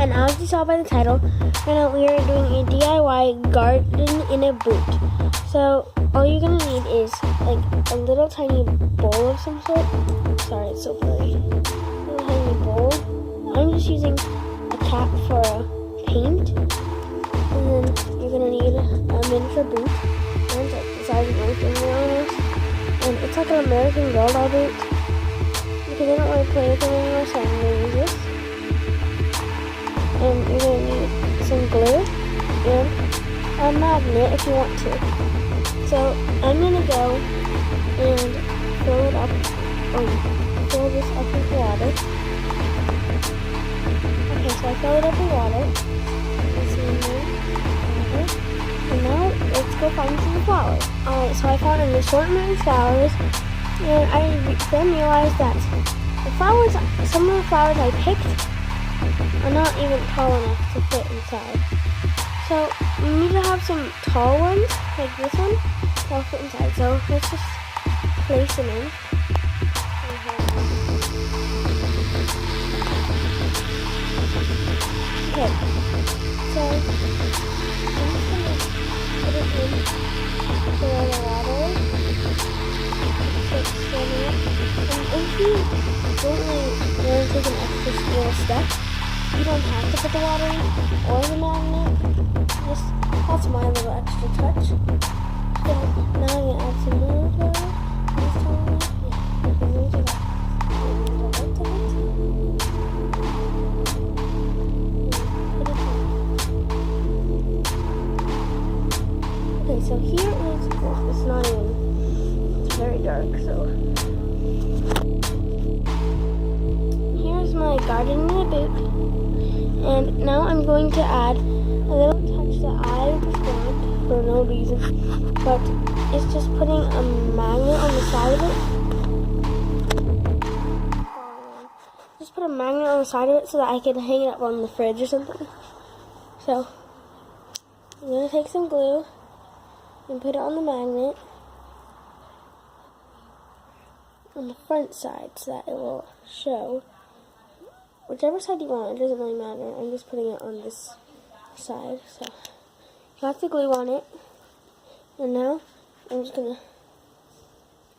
And as you saw by the title, we are doing a DIY garden in a boot. So all you're gonna need is like a little tiny bowl of some sort. Sorry, it's so blurry. A little tiny bowl. I'm just using a cap for a paint. And then you're gonna need a miniature boot. And it's like the size of my finger almost. And it's like an American Girl doll boot. Because I don't want to play with them anymore, so I'm gonna use this. And you're going to need some glue and a magnet if you want to. So I'm going to go and fill it up, fill this up with water. Okay, so I filled it up with water. And now let's go find some flowers. Alright, so I found an assortment of flowers, and I then realized that some of the flowers I picked are not even tall enough to fit inside. So you need to have some tall ones, like this one, that'll fit inside. So let's just place them in. Okay, so I'm just gonna put it in the water. So it's swimming up. And if you don't really want to take an extra little step, you don't have to put the water in or the magnet. That's my little extra touch. So now I'm going to add some more water. Okay, so here is, it's not even, it's very dark, so. Here's my garden in a boot. And now I'm going to add a little touch that I just want for no reason, but it's just putting a magnet on the side of it. Just put a magnet on the side of it so that I can hang it up on the fridge or something. So I'm going to take some glue and put it on the magnet on the front side so that it will show. Whichever side you want, it doesn't really matter. I'm just putting it on this side. So got the glue on it. And now I'm just going to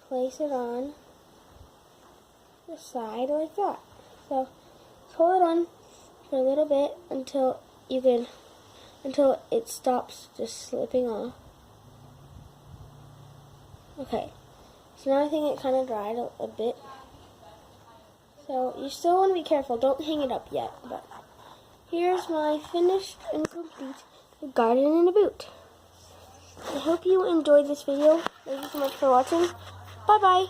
place it on the side like that. So hold it on for a little bit until it stops just slipping off. Okay. So now I think it kind of dried a bit. So you still want to be careful. Don't hang it up yet. But here's my finished and complete garden in a boot. I hope you enjoyed this video. Thank you so much for watching. Bye-bye.